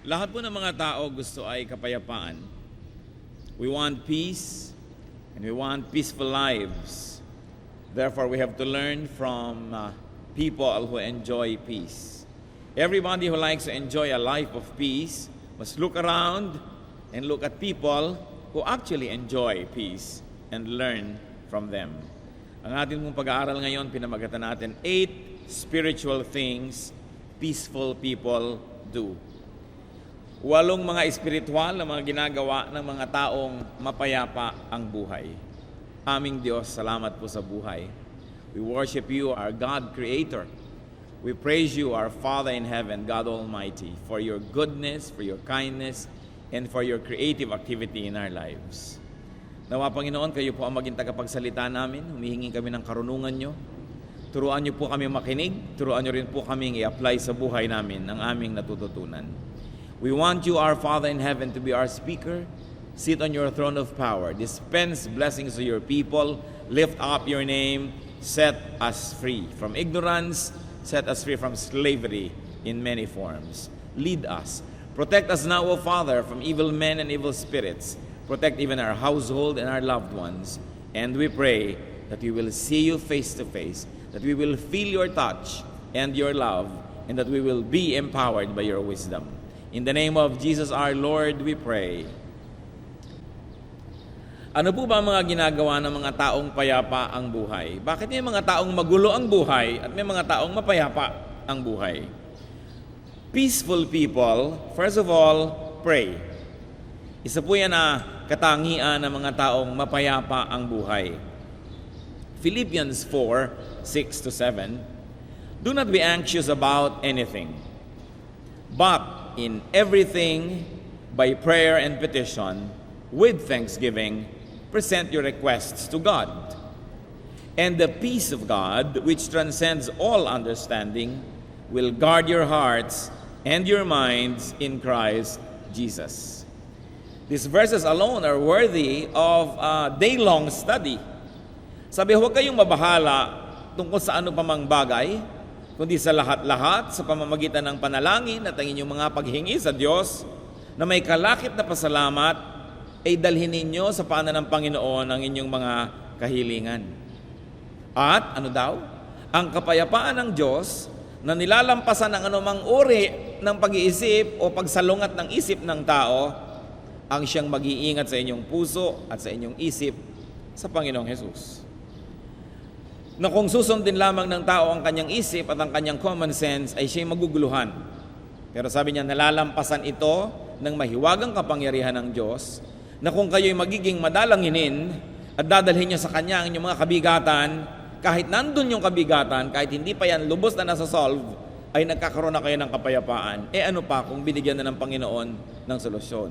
Lahat po ng mga tao gusto ay kapayapaan. We want peace and we want peaceful lives. Therefore, we have to learn from people who enjoy peace. Everybody who likes to enjoy a life of peace must look around and look at people who actually enjoy peace and learn from them. Ang ating pong pag-aaral ngayon, pinamagatan natin 8 spiritual things peaceful people do. 8 mga espiritual na mga ginagawa ng mga taong mapayapa ang buhay. Aming Diyos, salamat po sa buhay. We worship you, our God Creator. We praise you, our Father in heaven, God Almighty, for your goodness, for your kindness, and for your creative activity in our lives. Nawa, Panginoon, kayo po ang maging tagapagsalita namin. Humihingi kami ng karunungan nyo. Turuan nyo po kami makinig. Turuan nyo rin po kami i-apply sa buhay namin ang aming natututunan. We want you, our Father in heaven, to be our speaker. Sit on your throne of power. Dispense blessings to your people. Lift up your name. Set us free from ignorance. Set us free from slavery in many forms. Lead us. Protect us now, O Father, from evil men and evil spirits. Protect even our household and our loved ones. And we pray that we will see you face to face, that we will feel your touch and your love, and that we will be empowered by your wisdom. In the name of Jesus our Lord, we pray. Ano po ba ang mga ginagawa ng mga taong payapa ang buhay? Bakit may mga taong magulo ang buhay at may mga taong mapayapa ang buhay? Peaceful people, first of all, pray. Isa po yan na katangian ng mga taong mapayapa ang buhay. Philippians 4:6-7. Do not be anxious about anything, but in everything, by prayer and petition, with thanksgiving, present your requests to God. And the peace of God, which transcends all understanding, will guard your hearts and your minds in Christ Jesus. These verses alone are worthy of a day-long study. Sabi, huwag kayong mabahala tungkol sa ano pa mang bagay, kundi sa lahat-lahat, sa pamamagitan ng panalangin at ang inyong mga paghingi sa Diyos, na may kalakip na pasalamat, ay dalhin ninyo sa paanan ng Panginoon ang inyong mga kahilingan. At, ano daw? Ang kapayapaan ng Diyos, na nilalampasan ng anumang uri ng pag-iisip o pagsalungat ng isip ng tao, ang siyang mag-iingat sa inyong puso at sa inyong isip sa Panginoong Hesus. Na kung susundin lamang ng tao ang kanyang isip at ang kanyang common sense, ay siya'y maguguluhan. Pero sabi niya, nalalampasan ito ng mahiwagang kapangyarihan ng Diyos, na kung kayo'y magiging madalanginin at dadalhin niyo sa Kanya ang inyong mga kabigatan, kahit nandun yung kabigatan, kahit hindi pa yan lubos na nasa-solve, ay nagkakaroon na kayo ng kapayapaan. Ano pa kung binigyan na ng Panginoon ng solusyon?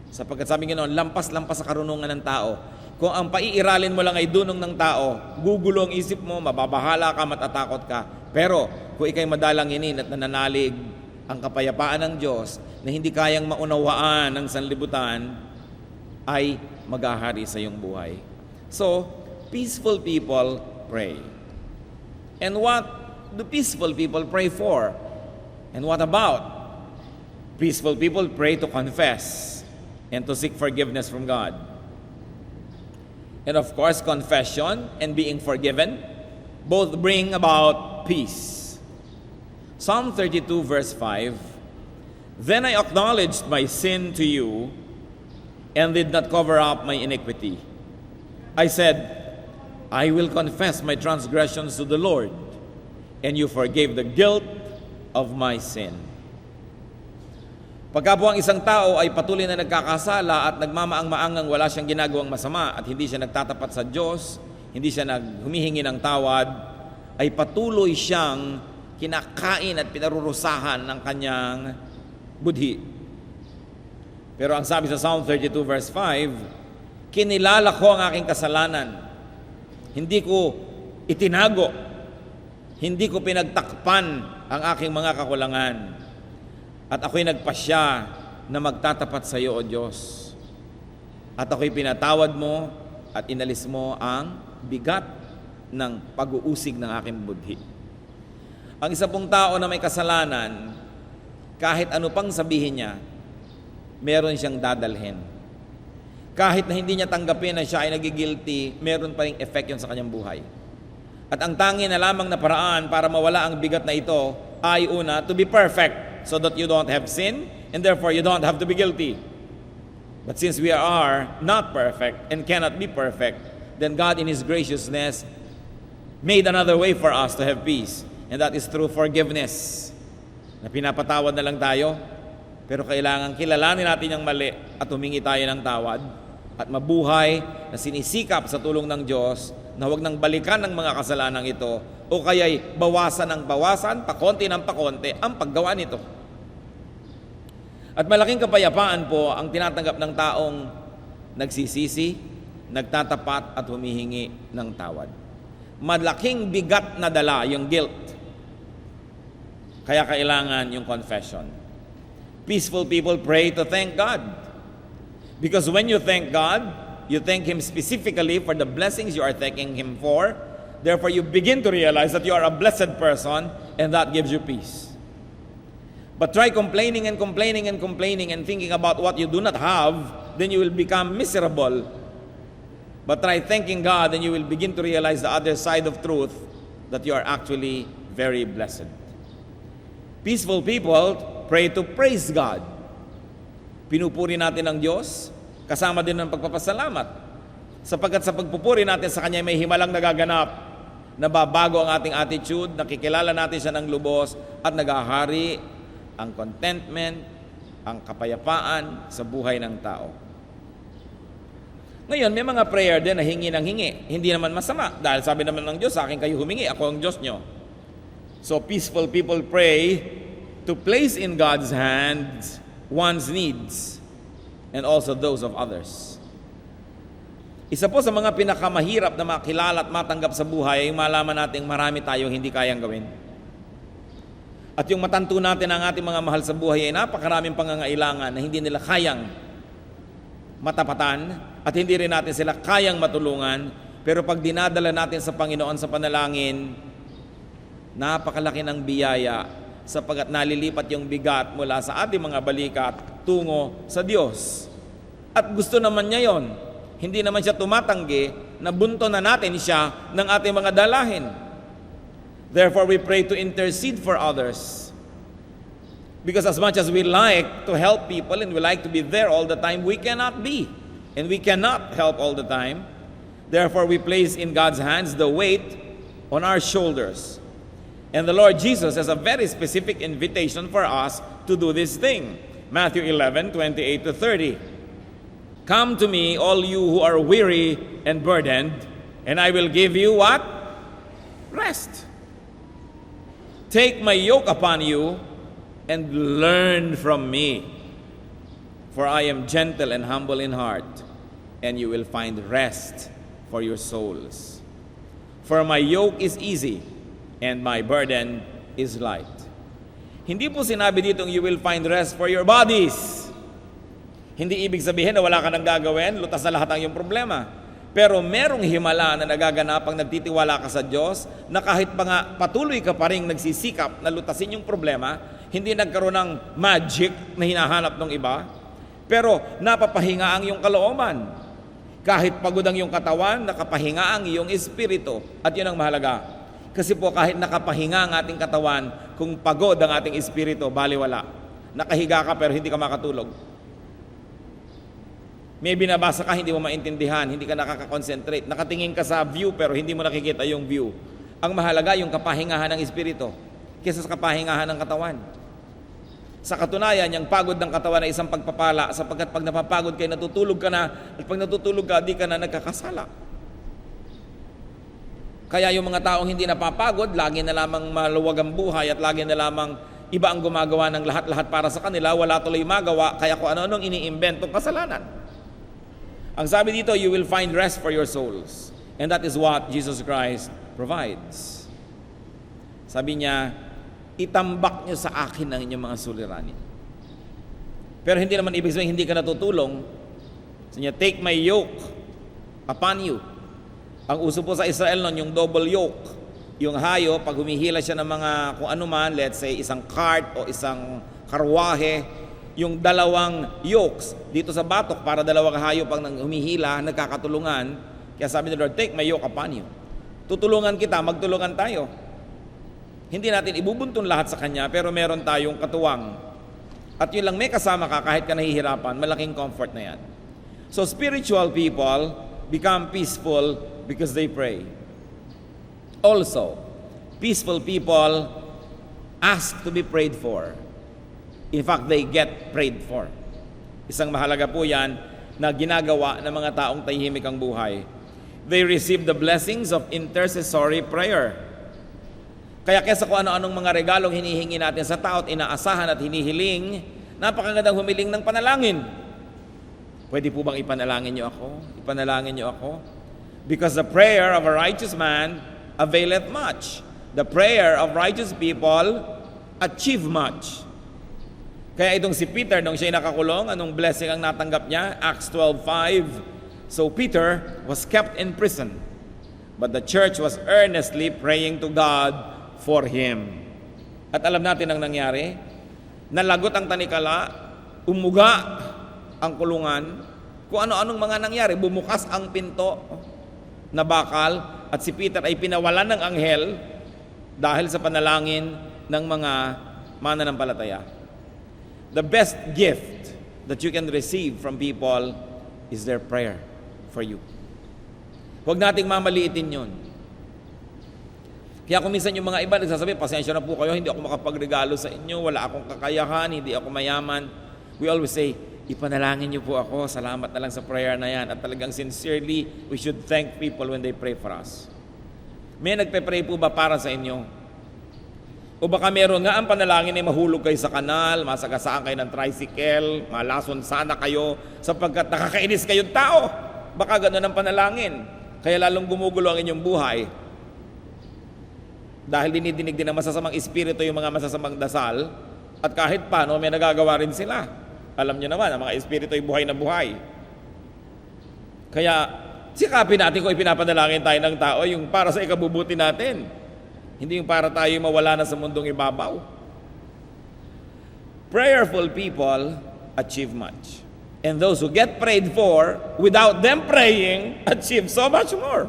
Sapagkat sabi Ginoon, lampas-lampas sa karunungan ng tao. Kung ang paiiralin mo lang ay dunong ng tao, gugulo ang isip mo, mababahala ka, matatakot ka. Pero kung ikay madalanginin at nananalig ang kapayapaan ng Diyos na hindi kayang maunawaan ng sanlibutan, ay maghahari sa iyong buhay. So, peaceful people pray. And what do peaceful people pray for? And what about? Peaceful people pray to confess and to seek forgiveness from God. And of course, confession and being forgiven both bring about peace. Psalm 32 verse 5, Then I acknowledged my sin to you and did not cover up my iniquity. I said, I will confess my transgressions to the Lord, and you forgave the guilt of my sin. Pagka po ang isang tao ay patuloy na nagkakasala at nagmamaang-maangang wala siyang ginagawang masama at hindi siya nagtatapat sa Diyos, hindi siya humihingi ng tawad, ay patuloy siyang kinakain at pinarurusahan ng kanyang budhi. Pero ang sabi sa Psalm 32 verse 5, kinilala ko ang aking kasalanan. Hindi ko itinago. Hindi ko pinagtakpan ang aking mga kakulangan. At ako'y nagpasya na magtatapat sa iyo, O Diyos. At ako'y pinatawad mo at inalis mo ang bigat ng pag-uusig ng aking budhi. Ang isa pong tao na may kasalanan kahit ano pang sabihin niya, meron siyang dadalhin. Kahit na hindi niya tanggapin na siya ay nagigilty, meron pa ring effect yun sa kanyang buhay. At ang tangi na lamang na paraan para mawala ang bigat na ito ay una, to be perfect so that you don't have sin and therefore you don't have to be guilty. But since we are not perfect and cannot be perfect, then God in His graciousness made another way for us to have peace. And that is through forgiveness. Na pinapatawad na lang tayo, pero kailangan kilalanin natin yung mali at humingi tayo ng tawad at mabuhay na sinisikap sa tulong ng Diyos na huwag nang balikan ng mga kasalanan ito o kaya'y bawasan ng bawasan, pakonti ng pakonti ang paggawa nito. At malaking kapayapaan po ang tinatanggap ng taong nagsisisi, nagtatapat at humihingi ng tawad. Malaking bigat na dala yung guilt. Kaya kailangan yung confession. Peaceful people pray to thank God. Because when you thank God, you thank Him specifically for the blessings you are thanking Him for. Therefore, you begin to realize that you are a blessed person and that gives you peace. But try complaining and complaining and complaining and thinking about what you do not have, then you will become miserable. But try thanking God and you will begin to realize the other side of truth, that you are actually very blessed. Peaceful people pray to praise God. Pinupuri natin ang Diyos, kasama din ng pagpapasalamat. Sapagkat sa pagpupuri natin sa Kanya may himalang nagaganap, nababago ang ating attitude, nakikilala natin siya ng lubos, at nagahari ang contentment, ang kapayapaan sa buhay ng tao. Ngayon, may mga prayer din na hingi ng hingi. Hindi naman masama, dahil sabi naman ng Diyos, sa akin kayo humingi, ako ang Diyos nyo. So peaceful people pray to place in God's hands one's needs and also those of others. Isa po sa mga pinakamahirap na makilala at matanggap sa buhay ay malaman natin marami tayong hindi kayang gawin. At yung matanto natin ang ating mga mahal sa buhay ay napakaraming pangangailangan na hindi nila kayang matapatan at hindi rin natin sila kayang matulungan. Pero pag dinadala natin sa Panginoon sa panalangin, napakalaki ng biyaya sapagkat nalilipat yung bigat mula sa ating mga balikat tungo sa Diyos. At gusto naman niya yon. Hindi naman siya tumatanggi na bunto na natin siya ng ating mga dalahin. Therefore, we pray to intercede for others. Because as much as we like to help people and we like to be there all the time, we cannot be. And we cannot help all the time. Therefore, we place in God's hands the weight on our shoulders. And the Lord Jesus has a very specific invitation for us to do this thing. Matthew 11:28-30. Come to me, all you who are weary and burdened, and I will give you what? Rest. Take my yoke upon you and learn from me. For I am gentle and humble in heart, and you will find rest for your souls. For my yoke is easy, and my burden is light. Hindi po sinabi ditong you will find rest for your bodies. Hindi ibig sabihin na wala ka nang gagawin, lutas na lahat ang iyong problema. Pero merong himala na nagaganap pag nagtitiwala ka sa Diyos, na kahit pa nga patuloy ka pa rin nagsisikap na lutasin yung problema, hindi nagkaroon ng magic na hinahanap ng iba, pero napapahinga ang iyong kalooban. Kahit pagod ang iyong katawan, nakapahinga ang iyong espiritu. At yun ang mahalaga. Kasi po kahit nakapahinga ang ating katawan, kung pagod ang ating espiritu, baliwala. Nakahiga ka pero hindi ka makatulog. May binabasa ka, hindi mo maintindihan, hindi ka nakaka-concentrate. Nakatingin ka sa view pero hindi mo nakikita yung view. Ang mahalaga yung kapahingahan ng espiritu kaysa sa kapahingahan ng katawan. Sa katunayan, yung pagod ng katawan ay isang pagpapala sapagkat pag napapagod kayo, natutulog ka na, at pag natutulog ka, di ka na nagkakasala. Kaya yung mga taong hindi napapagod, lagi na lamang maluwag ang buhay at lagi na lamang iba ang gumagawa ng lahat-lahat para sa kanila, wala tuloy magawa, kaya kung ano-anong iniimbentong kasalanan. Ang sabi dito, you will find rest for your souls. And that is what Jesus Christ provides. Sabi niya, itambak niyo sa akin ang inyong mga suliranin. Pero hindi naman ibig sabihin, hindi ka natutulong. Sabi niya, take my yoke upon you. Ang uso po sa Israel noon, yung double yoke. Yung hayo, pag humihila siya ng mga kung ano man, let's say isang cart o isang karwahe, yung dalawang yokes dito sa batok para dalawang hayop ang humihila, nagkakatulungan. Kaya sabi ni Lord, take my yoke upon you. Tutulungan kita, magtulungan tayo. Hindi natin ibubuntun lahat sa Kanya, pero meron tayong katuwang. At yun lang, may kasama ka kahit ka nahihirapan, malaking comfort na yan. So spiritual people become peaceful because they pray. Also, peaceful people ask to be prayed for. In fact, they get prayed for. Isang mahalaga po yan na ginagawa ng mga taong tahimik ang buhay. They receive the blessings of intercessory prayer. Kaya kesa kung ano-anong mga regalong hinihingi natin sa tao at inaasahan at hinihiling, napakagandang humiling ng panalangin. Pwede po bang ipanalangin niyo ako? Ipanalangin niyo ako? Because the prayer of a righteous man availeth much. The prayer of righteous people achieve much. Kaya itong si Peter, nung siya'y nakakulong, anong blessing ang natanggap niya? Acts 12:5. So Peter was kept in prison, but the church was earnestly praying to God for him. At alam natin ang nangyari. Nalagot ang tanikala, umuga ang kulungan, kung ano-anong mga nangyari. Bumukas ang pinto na bakal at si Peter ay pinawalan ng anghel dahil sa panalangin ng mga mananampalataya. The best gift that you can receive from people is their prayer for you. Huwag nating mamaliitin yun. Kaya kung minsan yung mga iba nagsasabi, pasensya na po kayo, hindi ako makapagregalo sa inyo, wala akong kakayahan, hindi ako mayaman. We always say, ipanalangin niyo po ako, salamat na lang sa prayer na yan. At talagang sincerely, we should thank people when they pray for us. May nagpe-pray po ba para sa inyo? O baka meron nga ang panalangin ay mahulog kayo sa kanal, masagasaan kayo ng tricycle, malason sana kayo sapagkat nakakainis kayong tao. Baka gano'n ang panalangin. Kaya lalong gumugulo ang inyong buhay. Dahil dinidinig din ng masasamang espiritu yung mga masasamang dasal at kahit paano may nagagawa rin sila. Alam nyo naman, ang mga espiritu ay buhay na buhay. Kaya sikapin natin kung ipinapanalangin tayo ng tao yung para sa ikabubuti natin. Hindi yung para tayo mawala na sa mundong ibabaw. Prayerful people achieve much. And those who get prayed for, without them praying, achieve so much more.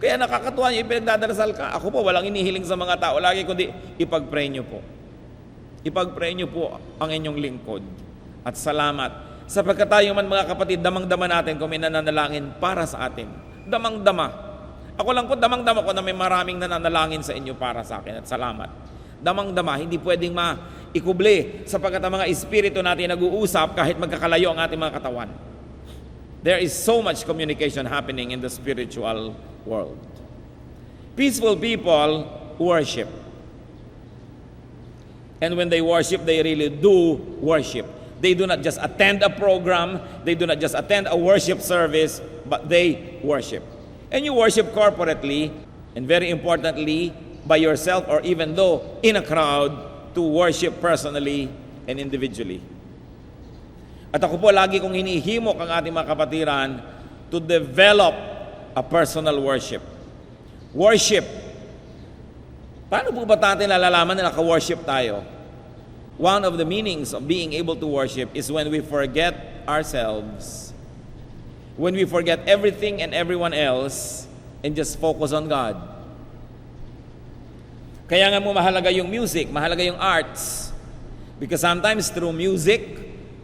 Kaya nakakatuwa niyo, ipinagdadasal ka. Ako po, walang inihiling sa mga tao lagi, kundi ipag-pray niyo po. Ipag-pray niyo po ang inyong lingkod. At salamat. Sapagkat tayo man mga kapatid, damang-dama natin kung may nananalangin para sa atin. Damang-dama. Ako lang po, damang-dama ko na may maraming nananalangin sa inyo para sa akin at salamat. Damang-dama, hindi pwedeng maikubli sapagkat ang mga espiritu natin nag-uusap kahit magkakalayo ang ating mga katawan. There is so much communication happening in the spiritual world. Peaceful people worship. And when they worship, they really do worship. They do not just attend a program, they do not just attend a worship service, but they worship. And you worship corporately, and very importantly, by yourself or even though in a crowd, to worship personally and individually. At ako po lagi kong hinihimok ang ating mga kapatiran to develop a personal worship. Worship. Paano po ba natin nalalaman na naka-worship tayo? One of the meanings of being able to worship is when we forget ourselves. When we forget everything and everyone else and just focus on God. Kaya nga mo mahalaga yung music, mahalaga yung arts. Because sometimes through music,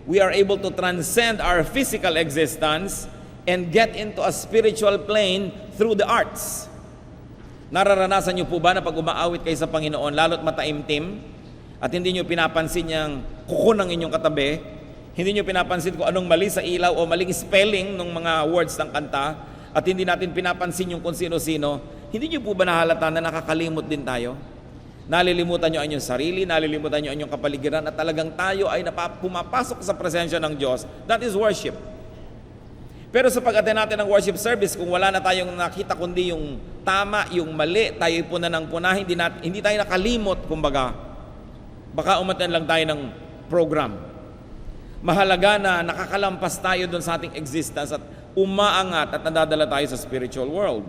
we are able to transcend our physical existence and get into a spiritual plane through the arts. Nararanasan niyo po ba na pag umaawit kayo sa Panginoon, lalo't mataimtim, at hindi niyo pinapansin yung kuko ng inyong katabi, hindi nyo pinapansin kung anong mali sa ilaw o maling spelling ng mga words ng kanta at hindi natin pinapansin yung kung sino-sino, hindi nyo po ba nahalata na nakakalimot din tayo? Nalilimutan nyo ang inyong sarili, nalilimutan nyo ang inyong kapaligiran at talagang tayo ay pumapasok sa presensya ng Diyos. That is worship. Pero sa pag-attend natin ng worship service, kung wala na tayong nakita kundi yung tama, yung mali, tayo puna ng puna, hindi tayo nakalimot, kumbaga. Baka umattend lang tayo ng program. Mahalaga na nakakalampas tayo doon sa ating existence at umaangat at nadadala tayo sa spiritual world.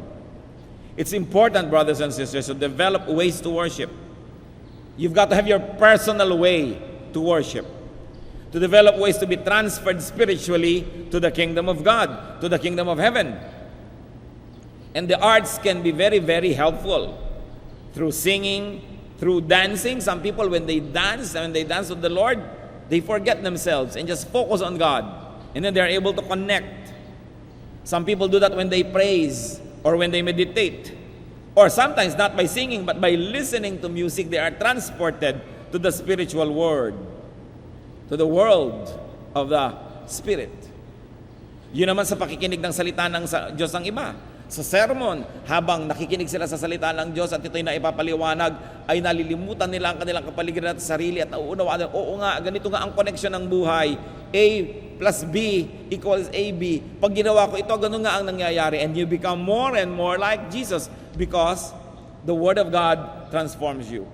It's important, brothers and sisters, to develop ways to worship. You've got to have your personal way to worship, to develop ways to be transferred spiritually to the kingdom of God, to the kingdom of heaven. And the arts can be very, very helpful through singing, through dancing. Some people, when they dance with the Lord, they forget themselves and just focus on God. And then they're able to connect. Some people do that when they praise or when they meditate. Or sometimes not by singing, but by listening to music, they are transported to the spiritual world, to the world of the Spirit. Yun naman sa pakikinig ng salita ng Diyos ng iba. Sa sermon, habang nakikinig sila sa salita ng Diyos at ito'y naipapaliwanag, ay nalilimutan nila ang kanilang kapaligiran at sarili at nauunawaan, oo nga, ganito nga ang connection ng buhay. A plus B equals AB. Pag ginawa ko ito, ganun nga ang nangyayari. And you become more and more like Jesus because the Word of God transforms you.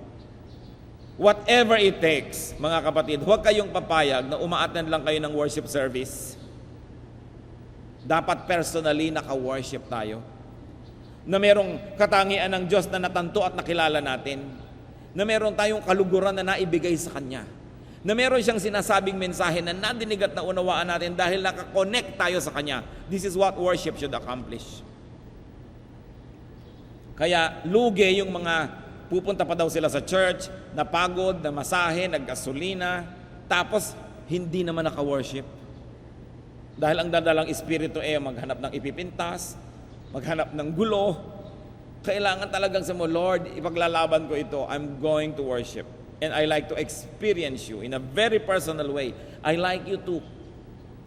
Whatever it takes, mga kapatid, huwag kayong papayag na umaattend lang kayo ng worship service. Dapat personally naka-worship tayo. Na merong katangian ng Diyos na natanto at nakilala natin. Na meron tayong kaluguran na naibigay sa Kanya. Na meron siyang sinasabing mensahe na nadinig at naunawaan natin dahil nakakonect tayo sa Kanya. This is what worship should accomplish. Kaya lugi yung mga pupunta pa daw sila sa church, napagod, namasahe, naggasolina, tapos hindi naman naka-worship. Dahil ang dadalang espiritu maghanap ng ipipintas, maghanap ng gulo. Kailangan talagang sa mo, Lord, ipaglalaban ko ito. I'm going to worship. And I like to experience you in a very personal way. I like you to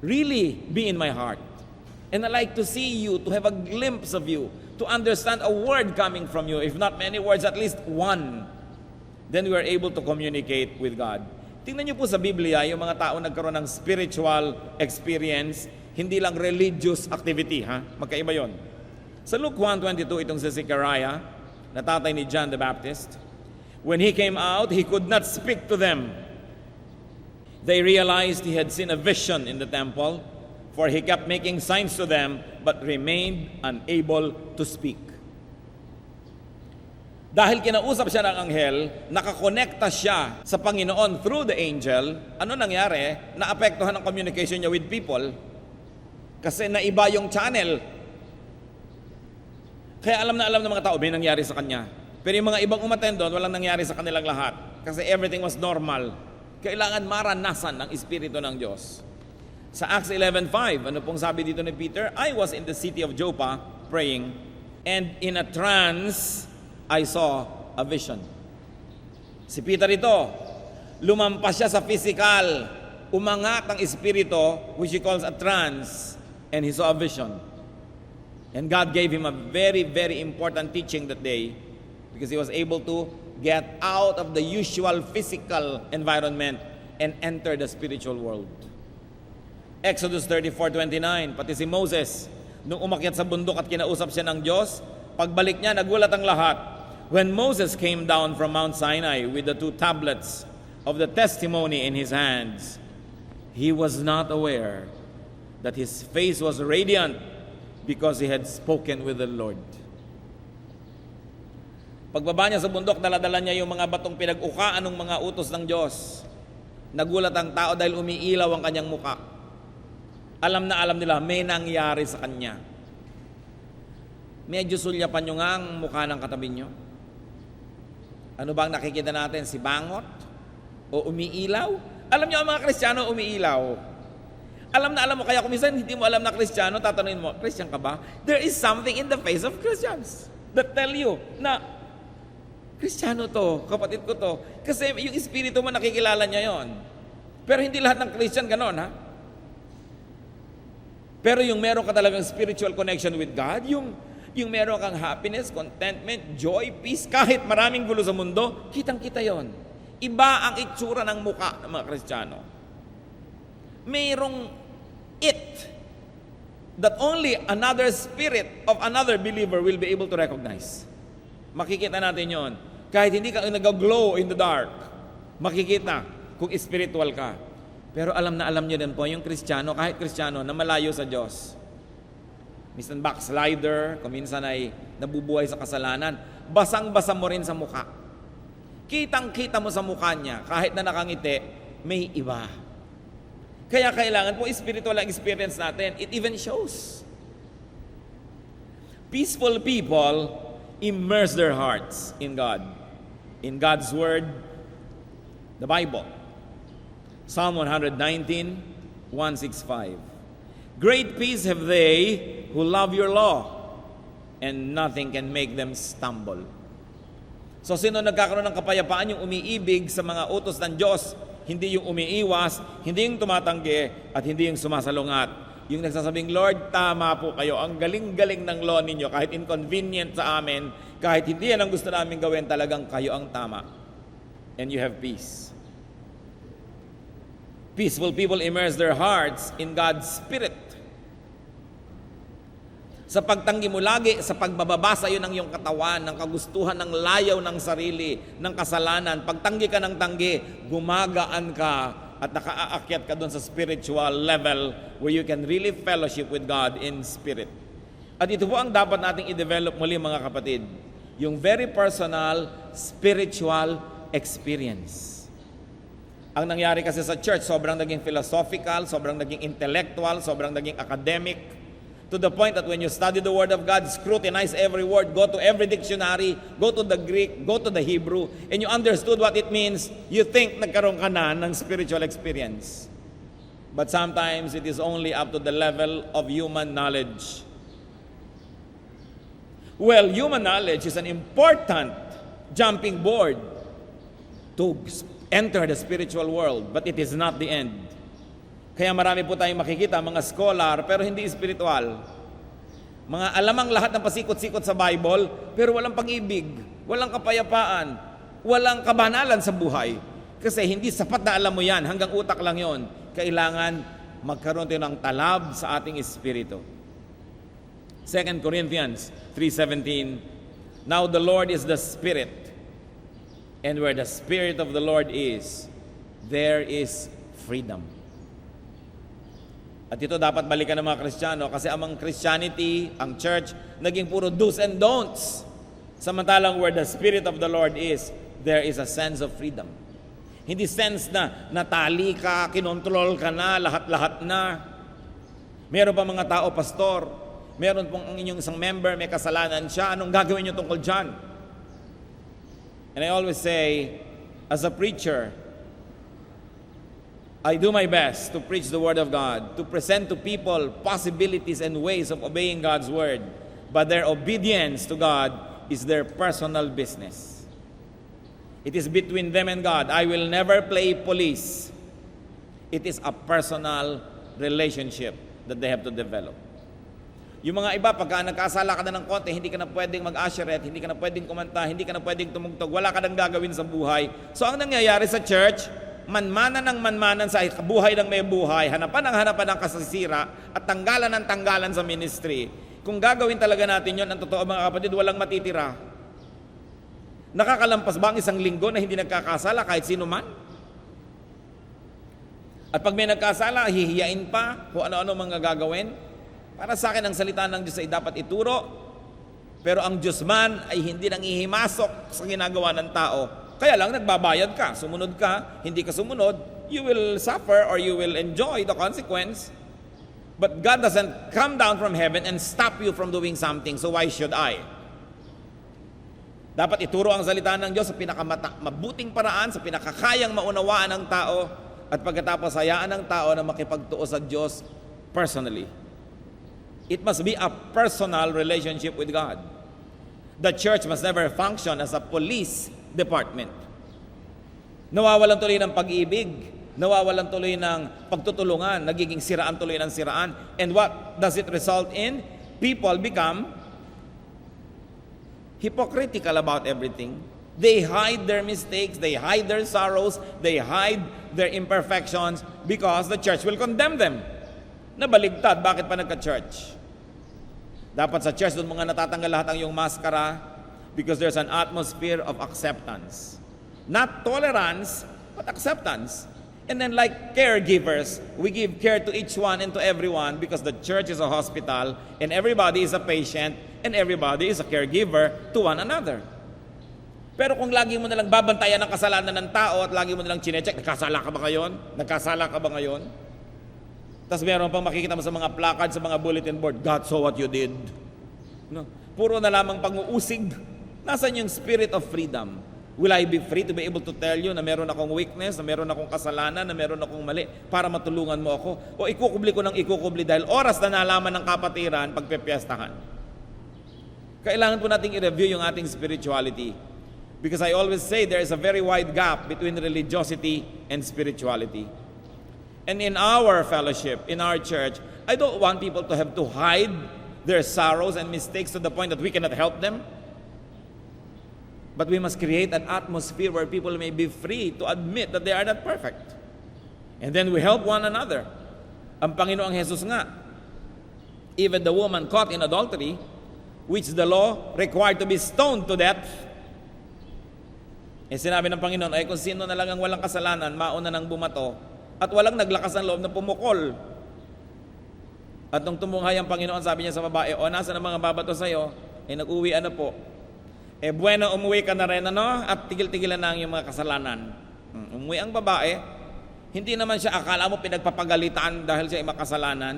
really be in my heart. And I like to see you, to have a glimpse of you, to understand a word coming from you. If not many words, at least one. Then we are able to communicate with God. Tingnan niyo po sa Biblia, yung mga tao nagkaroon ng spiritual experience, hindi lang religious activity, ha? Magkaiba yon. Sa Luke 1:22, itong si Zechariah, na tatay ni John the Baptist, when he came out, he could not speak to them. They realized he had seen a vision in the temple, for he kept making signs to them, but remained unable to speak. Dahil kinausap siya ng anghel, nakakonekta siya sa Panginoon through the angel, ano nangyari? Naapektuhan ang communication niya with people kasi naiba yung channel. Kaya alam na ng mga tao, may nangyari sa kanya. Pero yung mga ibang umattend doon, walang nangyari sa kanilang lahat. Kasi everything was normal. Kailangan maranasan ng Espiritu ng Diyos. Sa Acts 11:5, ano pong sabi dito ni Peter? I was in the city of Joppa praying, and in a trance, I saw a vision. Si Peter ito, lumampas siya sa physical, umangat ang espiritu, which he calls a trance, and he saw a vision. And God gave him a very, very important teaching that day because he was able to get out of the usual physical environment and enter the spiritual world. Exodus 34:29, pati si Moses, nung umakyat sa bundok at kinausap siya ng Diyos, pagbalik niya, nagulat ang lahat. When Moses came down from Mount Sinai with the 2 tablets of the testimony in his hands, he was not aware that his face was radiant because he had spoken with the Lord. Pagbaba niya sa bundok, daladala niya yung mga batong pinag-ukaan ng mga utos ng Diyos. Nagulat ang tao dahil umiilaw ang kanyang muka. Alam na alam nila, may nangyari sa kanya. Medyo sulyapan nyo nga ang mukha ng katabi nyo. Ano bang nakikita natin? Si bangot? O umiilaw? Alam nyo ang mga Kristiyano umiilaw. Alam na alam mo, kaya kung minsan hindi mo alam na Kristiyano, tatanungin mo, Christian ka ba? There is something in the face of Christians that tell you na Kristiyano to, kapatid ko to. Kasi yung espiritu mo nakikilala niya yon. Pero hindi lahat ng Christian ganon, ha? Pero yung meron ka talagang spiritual connection with God, yung meron kang happiness, contentment, joy, peace, kahit maraming gulo sa mundo, kitang-kita yon. Iba ang itsura ng muka ng mga Kristiyano. Mayroong it that only another spirit of another believer will be able to recognize. Makikita natin yon. Kahit hindi ka nag-glow in the dark, makikita kung spiritual ka. Pero alam na alam niyo din po, yung Kristiyano, kahit Kristiyano, na malayo sa Diyos. Minsan backslider, kung minsan ay nabubuhay sa kasalanan, basang-basa mo rin sa mukha. Kitang-kita mo sa mukha niya, kahit na nakangiti, may iba. Kaya kailangan po spiritual ang experience natin. It even shows. Peaceful people immerse their hearts in God. In God's Word, the Bible. Psalm 119, 165. Great peace have they who love your law, and nothing can make them stumble. So sino nagkakaroon ng kapayapaan? Yung umiibig sa mga utos ng Diyos, hindi yung umiiwas, hindi yung tumatanggi, at hindi yung sumasalungat. Yung nagsasabing, Lord, tama po kayo. Ang galing-galing ng law ninyo, kahit inconvenient sa amin, kahit hindi yan ang gusto namin gawin, talagang kayo ang tama. And you have peace. Peaceful people immerse their hearts in God's Spirit. Sa pagtanggi mo lagi, sa pagbababa sa iyo ng iyong katawan, ng kagustuhan, ng layaw ng sarili, ng kasalanan, pagtanggi ka ng tanggi, gumagaan ka at nakaakyat ka doon sa spiritual level where you can really fellowship with God in spirit. At ito po ang dapat nating i-develop muli mga kapatid, yung very personal spiritual experience. Ang nangyari kasi sa church, sobrang naging philosophical, sobrang naging intellectual, sobrang naging academic, to the point that when you study the Word of God, scrutinize every word, go to every dictionary, go to the Greek, go to the Hebrew, and you understood what it means, you think nagkaroon ka na ng spiritual experience. But sometimes it is only up to the level of human knowledge. Well, human knowledge is an important jumping board to enter the spiritual world, but it is not the end. Kaya marami po tayong makikita, mga scholar, pero hindi spiritual. Mga alamang lahat ng pasikot-sikot sa Bible, pero walang pag-ibig, walang kapayapaan, walang kabanalan sa buhay. Kasi hindi sapat na alam mo yan, hanggang utak lang yon. Kailangan magkaroon tayo ng talab sa ating espiritu. 2 Corinthians 3:17, now the Lord is the Spirit, and where the Spirit of the Lord is, there is freedom. At ito dapat balikan ng mga Kristiyano kasi ang Christianity, ang church, naging puro do's and don'ts. Samantalang where the Spirit of the Lord is, there is a sense of freedom. Hindi sense na natali ka, kinontrol ka na, lahat-lahat na. Meron pa mga tao, pastor, meron pong ang inyong isang member, may kasalanan siya, anong gagawin niyo tungkol dyan? And I always say, as a preacher, I do my best to preach the Word of God, to present to people possibilities and ways of obeying God's Word. But their obedience to God is their personal business. It is between them and God. I will never play police. It is a personal relationship that they have to develop. Yung mga iba, pagka nagkasala ka na ng konti, hindi ka na pwedeng mag-usherette, hindi ka na pwedeng kumanta, hindi ka na pwedeng tumugtog, wala ka nang gagawin sa buhay. So ang nangyayari sa church, manmanan ng manmanan sa buhay ng may buhay, hanapan ng kasisira, at tanggalan ng tanggalan sa ministry. Kung gagawin talaga natin yon, ang totoo mga kapatid, walang matitira. Nakakalampas ba ang isang linggo na hindi nagkakasala kahit sino man? At pag may nagkasala, hihiyain pa kung ano-ano mga gagawin. Para sa akin, ang salita ng Diyos ay dapat ituro, pero ang Diyos man ay hindi nang ihimasok sa ginagawa ng tao. Kaya lang nagbabayad ka, sumunod ka, hindi ka sumunod, you will suffer or you will enjoy the consequence. But God doesn't come down from heaven and stop you from doing something, so why should I? Dapat ituro ang salita ng Diyos sa pinakamabuting paraan, sa pinakakayang maunawaan ng tao, at pagkatapos hayaan ng tao na makipagtuo sa Diyos personally. It must be a personal relationship with God. The church must never function as a police department. Nawawalan tuloy ng pag-ibig, nawawalan tuloy ng pagtutulungan, nagiging siraan tuloy ng siraan. And what does it result in? People become hypocritical about everything. They hide their mistakes, they hide their sorrows, they hide their imperfections because the church will condemn them. Nabaligtad, bakit pa nagka-church? Dapat sa church doon mga natatanggal lahat ang iyong maskara, because there's an atmosphere of acceptance. Not tolerance, but acceptance. And then like caregivers, we give care to each one and to everyone because the church is a hospital and everybody is a patient and everybody is a caregiver to one another. Pero kung lagi mo nalang babantayan ang kasalanan ng tao at lagi mo nalang chinecheck, nagkasala ka ba ngayon? Nagkasala ka ba ngayon? Tapos meron pang makikita mo sa mga placard, sa mga bulletin board, God saw what you did. No? Puro na lamang pang-uusig. Nasaan yung spirit of freedom? Will I be free to be able to tell you na meron akong weakness, na meron akong kasalanan, na meron akong mali para matulungan mo ako? O ikukubli ko ng ikukubli dahil oras na nalaman ng kapatiran pagpepiestahan. Kailangan po nating i-review yung ating spirituality. Because I always say there is a very wide gap between religiosity and spirituality. And in our fellowship, in our church, I don't want people to have to hide their sorrows and mistakes to the point that we cannot help them. But we must create an atmosphere where people may be free to admit that they are not perfect. And then we help one another. Ang Panginoong Jesus nga, even the woman caught in adultery, which the law required to be stoned to death, sinabi ng Panginoon, ay kung sino na lang ang walang kasalanan, mauna nang bumato, at walang naglakas ng loob na pumukol. At nung tumunghay ang Panginoon, sabi niya sa babae, nasa na mga babato sa'yo? Nag-uwi po. Bueno, umuwi ka na rin, at tigil-tigilan na ang iyong mga kasalanan. Umuwi ang babae, hindi naman siya akala mo pinagpapagalitan dahil siya ay makasalanan.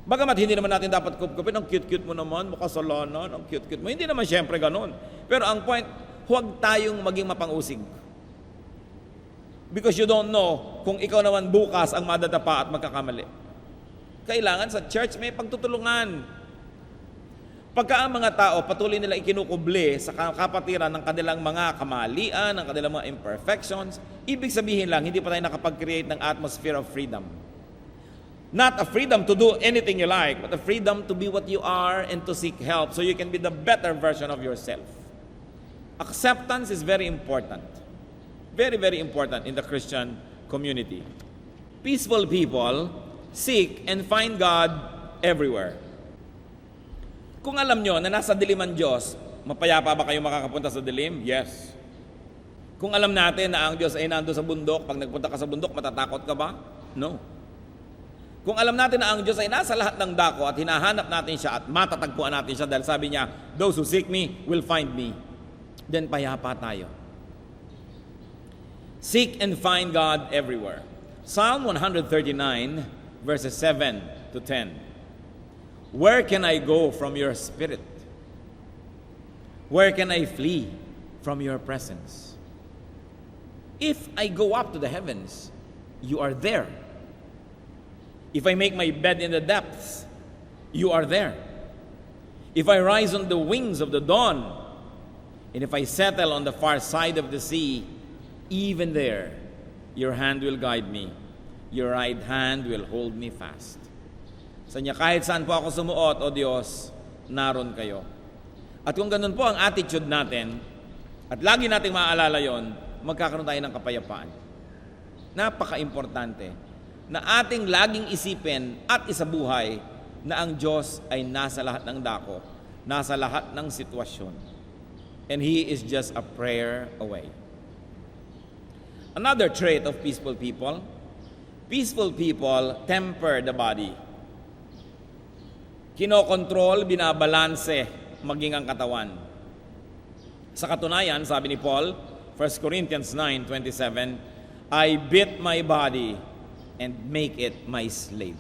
Bagamat hindi naman natin dapat kupkupin, ang cute-cute mo naman, makasalanan, ang cute-cute mo. Hindi naman siyempre ganun. Pero ang point, huwag tayong maging mapang-usig. Because you don't know kung ikaw naman bukas ang madadapa at magkakamali. Kailangan sa church may pagtutulungan. Pagka ang mga tao patuloy nila ikinukubli sa kapatiran ng kanilang mga kamalian, ng kanilang mga imperfections, ibig sabihin lang, hindi pa tayo nakapag-create ng atmosphere of freedom. Not a freedom to do anything you like, but a freedom to be what you are and to seek help so you can be the better version of yourself. Acceptance is very important. Very, very important in the Christian community. Peaceful people seek and find God everywhere. Kung alam nyo na nasa dilim ang Diyos, mapayapa ba kayo makakapunta sa dilim? Yes. Kung alam natin na ang Diyos ay nando sa bundok, pag nagpunta ka sa bundok, matatakot ka ba? No. Kung alam natin na ang Diyos ay nasa lahat ng dako at hinahanap natin siya at matatagpuan natin siya dahil sabi niya, those who seek me will find me, then payapa tayo. Seek and find God everywhere. Psalm 139 verses 7 to 10. Where can I go from your spirit? Where can I flee from your presence? If I go up to the heavens, you are there. If I make my bed in the depths, you are there. If I rise on the wings of the dawn, and if I settle on the far side of the sea, even there, your hand will guide me. Your right hand will hold me fast. Sa niya, kahit saan po ako sumuot, O Diyos, naroon kayo. At kung ganun po ang attitude natin, at lagi nating maaalala yon, magkakaroon tayo ng kapayapaan. Napaka-importante na ating laging isipin at isabuhay na ang Diyos ay nasa lahat ng dako, nasa lahat ng sitwasyon. And He is just a prayer away. Another trait of peaceful people temper the body. Kinokontrol, binabalanse maging ang katawan. Sa katunayan, sabi ni Paul, 1 Corinthians 9:27, I beat my body and make it my slave.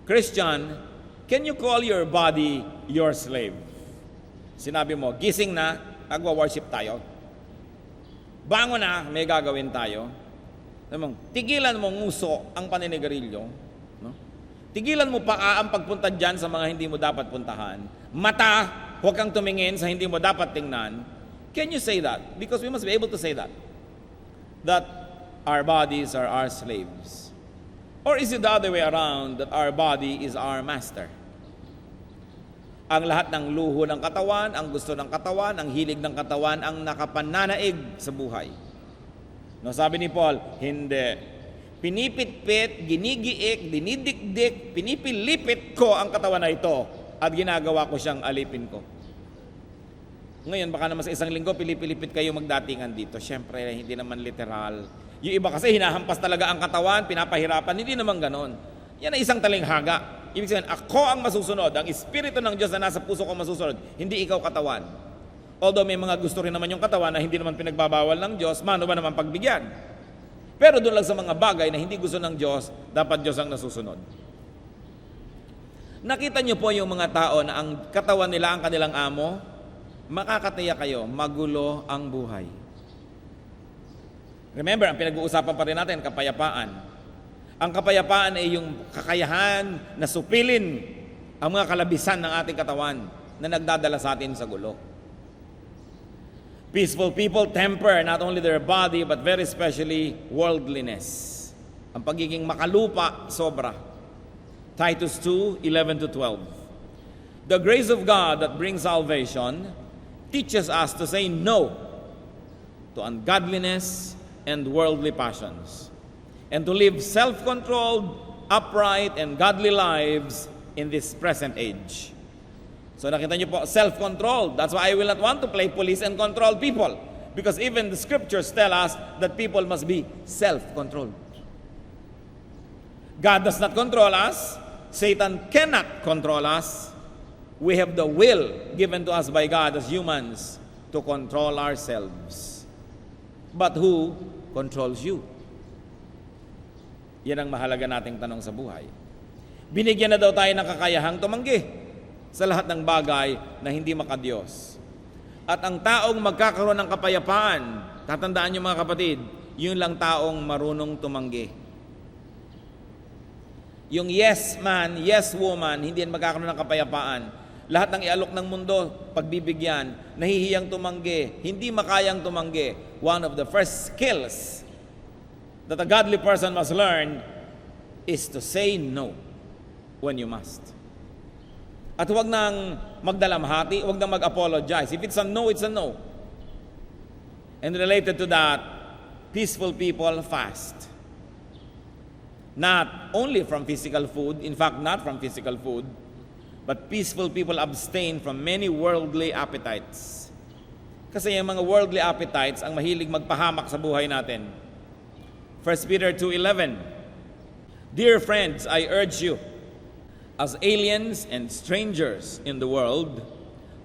Christian, can you call your body your slave? Sinabi mo, gising na, nagwa-worship tayo. Bangon na, may gagawin tayo. Tigilan mo nguso ang paninigarilyo. Tigilan mo pa ang pagpunta dyan sa mga hindi mo dapat puntahan. Mata, huwag kang tumingin sa hindi mo dapat tingnan. Can you say that? Because we must be able to say that. That our bodies are our slaves. Or is it the other way around, that our body is our master? Ang lahat ng luho ng katawan, ang gusto ng katawan, ang hilig ng katawan, ang nakapananaig sa buhay. No, sabi ni Paul, hindi. Pinipitpit, ginigiik, dinidikdik, pinipilipit ko ang katawan na ito at ginagawa ko siyang alipin ko. Ngayon, baka naman sa isang linggo, pilipilipit kayo magdatingan dito. Siyempre, hindi naman literal. Yung iba kasi hinahampas talaga ang katawan, pinapahirapan, hindi naman ganon. Yan ay isang talinghaga. Ibig sabihin, ako ang masusunod, ang Espiritu ng Diyos na nasa puso ko masusunod, hindi ikaw katawan. Although may mga gusto rin naman yung katawan na hindi naman pinagbabawal ng Diyos, mano ba naman pagbigyan? Pero doon lang sa mga bagay na hindi gusto ng Diyos, dapat Diyos ang nasusunod. Nakita niyo po yung mga tao na ang katawan nila ang kanilang amo, makakatiyak kayo, magulo ang buhay. Remember, ang pinag-uusapan pa rin natin, kapayapaan. Ang kapayapaan ay yung kakayahan na supilin ang mga kalabisan ng ating katawan na nagdadala sa atin sa gulo. Peaceful people temper not only their body but very especially worldliness. Ang pagiging makalupa, sobra. Titus 2:11-12. The grace of God that brings salvation teaches us to say no to ungodliness and worldly passions, and to live self-controlled, upright, and godly lives in this present age. So nakita niyo po, self-controlled. That's why I will not want to play police and control people. Because even the scriptures tell us that people must be self-controlled. God does not control us. Satan cannot control us. We have the will given to us by God as humans to control ourselves. But who controls you? Yan ang mahalaga nating tanong sa buhay. Binigyan na daw tayo ng kakayahang tumanggi sa lahat ng bagay na hindi makadiyos. At ang taong magkakaroon ng kapayapaan, tatandaan niyo mga kapatid, yun lang taong marunong tumanggi. Yung yes man, yes woman, hindi yan magkakaroon ng kapayapaan. Lahat ng ialok ng mundo, pagbibigyan, nahihiyang tumanggi, hindi makayang tumanggi. One of the first skills that a godly person must learn is to say no when you must. At huwag nang magdalamhati, huwag nang mag-apologize. If it's a no, it's a no. And related to that, peaceful people fast. Not only from physical food, in fact, not from physical food, but peaceful people abstain from many worldly appetites. Kasi yung mga worldly appetites ang mahilig magpahamak sa buhay natin. 1 Peter 2:11. Dear friends, I urge you, as aliens and strangers in the world,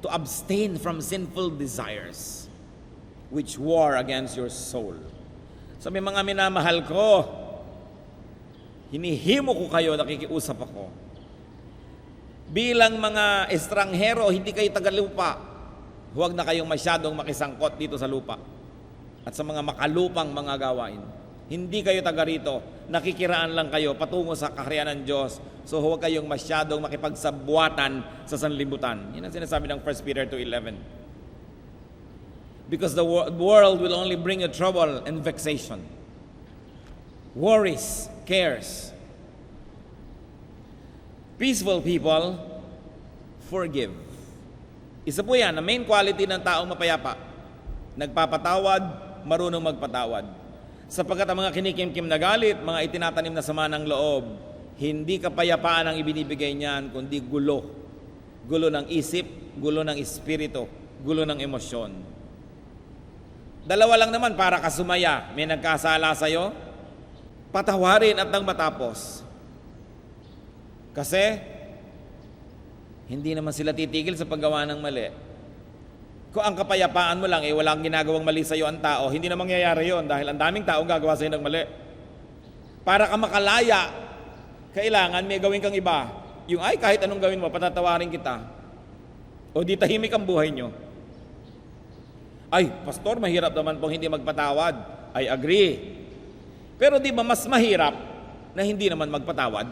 to abstain from sinful desires which war against your soul. Sabi mga minamahal ko, hinihimo ko kayo, nakikiusap ako. Bilang mga estranghero, hindi kayo tagalupa. Huwag na kayong masyadong makisangkot dito sa lupa at sa mga makalupang mga gawain. Hindi kayo taga rito, nakikiraan lang kayo patungo sa kaharian ng Diyos. So huwag kayong masyadong makipagsabwatan sa sanlibutan. Yan ang sinasabi ng 1 Peter 2:11. Because the world will only bring you trouble and vexation. Worries, cares. Peaceful people forgive. Isa po yan, ang main quality ng taong mapayapa. Nagpapatawad, marunong magpatawad. Sapagkat ang mga kinikimkim na galit, mga itinatanim na sama ng loob, hindi kapayapaan ang ibinibigay niyan, kundi gulo. Gulo ng isip, gulo ng espiritu, gulo ng emosyon. Dalawa lang naman para kasumaya. May nagkasala sa'yo, patawarin at nang matapos. Kasi, hindi naman sila titigil sa paggawa ng mali. Kung ang kapayapaan mo lang, walang ginagawang mali sa iyo ang tao, hindi na mangyayari yon dahil ang daming taong gagawa sa iyo ng mali. Para ka makalaya, kailangan may gawin kang iba. Yung kahit anong gawin mo, patatawarin kita. O di tahimik ang buhay nyo. Pastor, mahirap naman pong hindi magpatawad. I agree. Pero di ba mas mahirap na hindi naman magpatawad?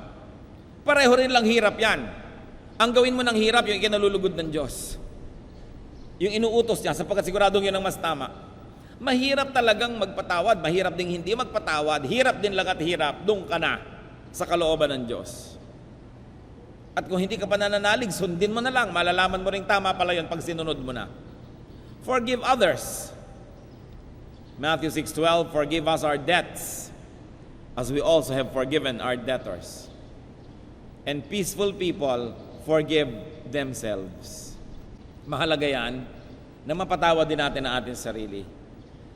Pareho rin lang hirap yan. Ang gawin mo ng hirap, yung ikinalulugod ng Diyos. Yung inuutos niya, sapagkat siguradong yun ang mas tama. Mahirap talagang magpatawad, mahirap ding hindi magpatawad, hirap din lang at hirap, doon ka na sa kalooban ng Diyos. At kung hindi ka pa nananalig, sundin mo na lang, malalaman mo rin tama pala yun pag sinunod mo na. Forgive others. Matthew 6:12, forgive us our debts, as we also have forgiven our debtors. And peaceful people forgive themselves. Mahalaga yan na mapatawad din natin ang ating sarili.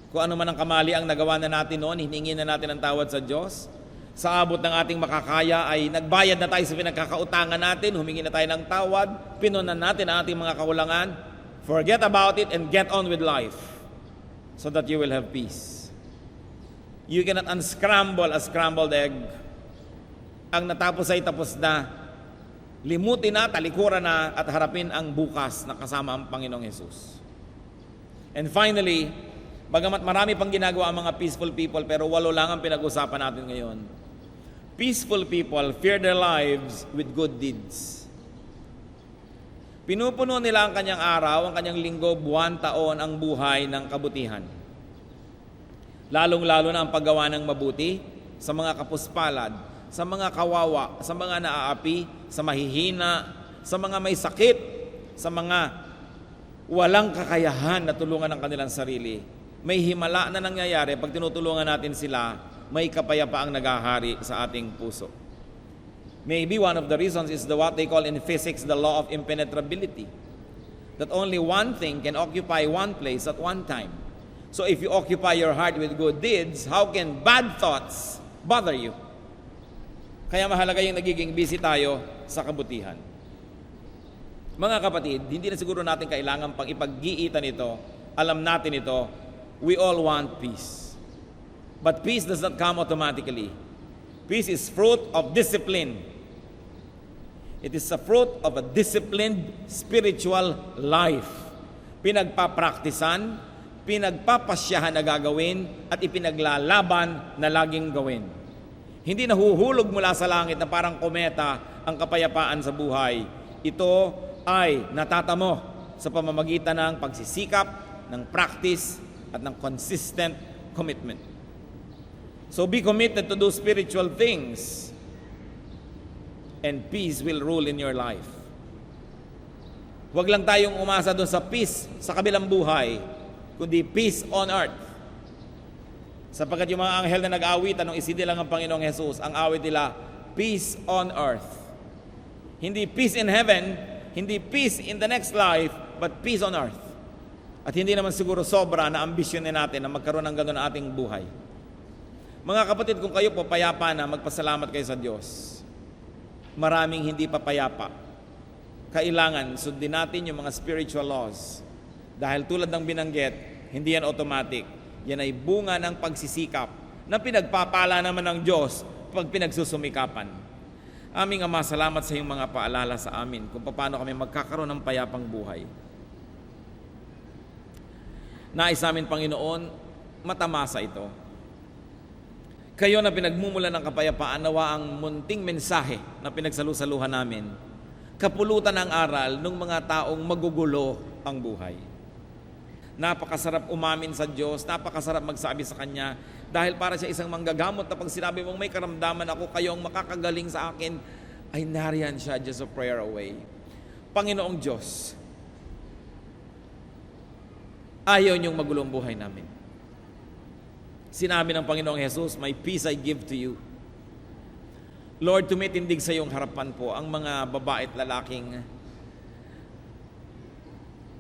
Kung ano man ang kamali ang nagawa na natin noon, hiningi na natin ang tawad sa Diyos. Sa abot ng ating makakaya ay nagbayad na tayo sa pinagkakautangan natin, humingi na tayo ng tawad, pinunan natin ang ating mga kakulangan. Forget about it and get on with life so that you will have peace. You cannot unscramble a scrambled egg. Ang natapos ay tapos na. Limutin na, talikuran na, at harapin ang bukas na kasama ang Panginoong Jesus. And finally, bagamat marami pang ginagawa ang mga peaceful people, pero 8 lang ang pinag-usapan natin ngayon. Peaceful people fear their lives with good deeds. Pinupuno nila ang kanyang araw, ang kanyang linggo, buwan, taon, ang buhay ng kabutihan. Lalong-lalo na ang paggawa ng mabuti sa mga kapuspalad, sa mga kawawa, sa mga naaapi, sa mahihina, sa mga may sakit, sa mga walang kakayahan na tulungan ang kanilang sarili. May himala na nangyayari pag tinutulungan natin sila, may kapayapaang naghahari sa ating puso. Maybe one of the reasons is what they call in physics the law of impenetrability. That only one thing can occupy one place at one time. So if you occupy your heart with good deeds, how can bad thoughts bother you? Kaya mahalaga yung nagiging busy tayo sa kabutihan. Mga kapatid, hindi na siguro natin kailangan pang ipag-iitan ito. Alam natin ito. We all want peace. But peace does not come automatically. Peace is fruit of discipline. It is a fruit of a disciplined spiritual life. Pinagpapraktisan, pinagpapasyahan na gagawin, at ipinaglalaban na laging gawin. Hindi nahuhulog mula sa langit na parang kometa ang kapayapaan sa buhay. Ito ay natatamo sa pamamagitan ng pagsisikap, ng practice, at ng consistent commitment. So be committed to do spiritual things, and peace will rule in your life. Huwag lang tayong umasa doon sa peace sa kabilang buhay, kundi peace on earth. Sapagkat yung mga anghel na nag-aawitan nung isinilang ang Panginoong Jesus, ang awit nila, peace on earth. Hindi peace in heaven, hindi peace in the next life, but peace on earth. At hindi naman siguro sobra na ambisyon natin na magkaroon ng gano'n na ating buhay. Mga kapatid, kung kayo po payapa na, magpasalamat kayo sa Diyos. Maraming hindi pa payapa. Kailangan sundin natin yung mga spiritual laws. Dahil tulad ng binanggit, hindi yan automatic. Yan ay bunga ng pagsisikap na pinagpapala naman ng Diyos pag pinagsusumikapan. Aming Ama, salamat sa iyong mga paalala sa amin kung paano kami magkakaroon ng payapang buhay. Nais namin, Panginoon, matamasa ito. Kayo na pinagmumulan ng kapayapaan, nawa ang munting mensahe na pinagsalusaluhan namin, kapulutan ng aral ng mga taong magugulo ang buhay. Napakasarap umamin sa Diyos, napakasarap magsabi sa Kanya, dahil para siya isang manggagamot na pag sinabi mong may karamdaman ako, kayong makakagaling sa akin, ay nariyan siya just a prayer away. Panginoong Diyos, ayaw niyong magulong buhay namin. Sinabi ng Panginoong Jesus, my peace I give to you. Lord, tumitindig sa iyong harapan po ang mga babae at lalaking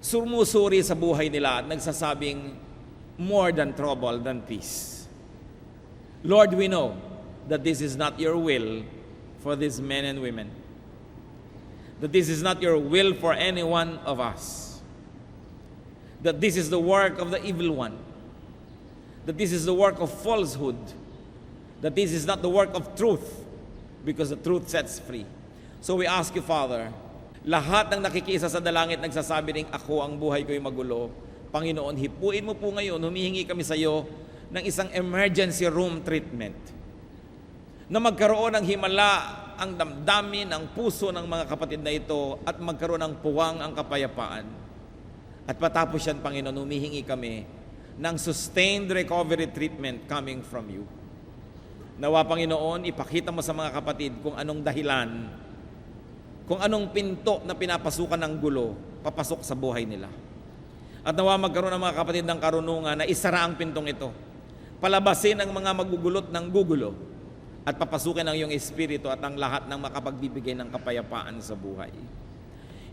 sumusuri sa buhay nila at nagsasabing more than trouble than peace. Lord, we know that this is not your will for these men and women. That this is not your will for any one of us. That this is the work of the evil one. That this is the work of falsehood. That this is not the work of truth, because the truth sets free. So we ask you, Father, lahat ng nakikiisa sa dalangit nagsasabi ring ako ang buhay ko'y magulo. Panginoon, hipuin mo po ngayon, humihingi kami sa iyo ng isang emergency room treatment. Na magkaroon ng himala ang damdamin, ang puso ng mga kapatid na ito at magkaroon ng puwang ang kapayapaan. At patapos yan, Panginoon, humihingi kami ng sustained recovery treatment coming from you. Nawa, Panginoon, ipakita mo sa mga kapatid kung anong dahilan, kung anong pinto na pinapasukan ng gulo, papasok sa buhay nila. At nawa magkaroon ng mga kapatid ng karunungan na isara ang pintong ito. Palabasin ang mga magugulot ng gugulo at papasukin ang iyong espiritu at ang lahat ng makapagbibigay ng kapayapaan sa buhay.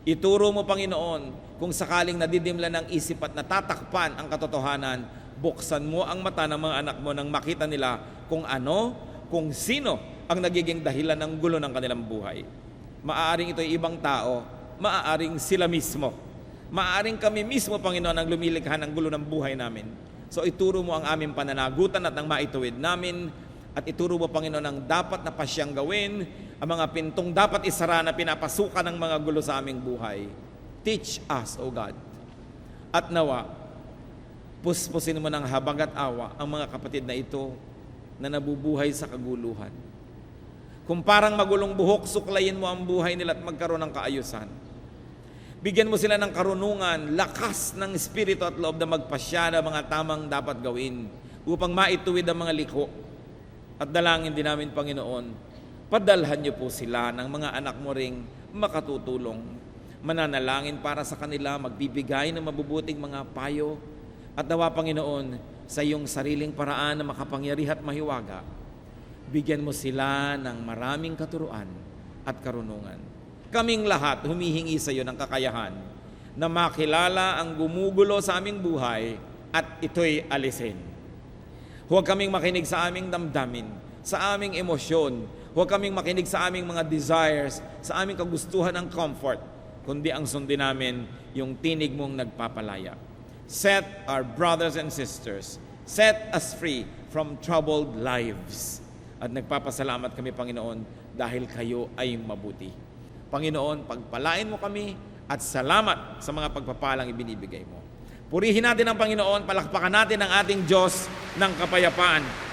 Ituro mo, Panginoon, kung sakaling nadidimla ng isip at natatakpan ang katotohanan, buksan mo ang mata ng mga anak mo nang makita nila kung ano, kung sino ang nagiging dahilan ng gulo ng kanilang buhay. Maaaring ito'y ibang tao, maaaring sila mismo. Maaaring kami mismo, Panginoon, ang lumilikha ng gulo ng buhay namin. So ituro mo ang aming pananagutan at ang maituwid namin, at ituro mo, Panginoon, ang dapat na pasyang gawin, ang mga pintong dapat isara na pinapasukan ng mga gulo sa aming buhay. Teach us, O God. At nawa, puspusin mo ng habag at awa ang mga kapatid na ito na nabubuhay sa kaguluhan. Kung parang magulong buhok, suklayin mo ang buhay nila at magkaroon ng kaayusan. Bigyan mo sila ng karunungan, lakas ng espiritu at loob na magpasya ng mga tamang dapat gawin upang maituwid ang mga liko. At dalangin din namin, Panginoon, padalhan niyo po sila ng mga anak mo ring makatutulong. Mananalangin para sa kanila, magbibigay ng mabubuting mga payo. At nawa, Panginoon, sa iyong sariling paraan na makapangyarihan at mahiwaga, bigyan mo sila ng maraming katuruan at karunungan. Kaming lahat humihingi sa iyo ng kakayahan na makilala ang gumugulo sa aming buhay at ito'y alisin. Huwag kaming makinig sa aming damdamin, sa aming emosyon. Huwag kaming makinig sa aming mga desires, sa aming kagustuhan ng comfort, kundi ang sundin namin yung tinig mong nagpapalaya. Set our brothers and sisters, set us free from troubled lives. At nagpapasalamat kami, Panginoon, dahil kayo ay mabuti. Panginoon, pagpalain mo kami at salamat sa mga pagpapalang ibinibigay mo. Purihin natin ang Panginoon, palakpakan natin ang ating Diyos ng kapayapaan.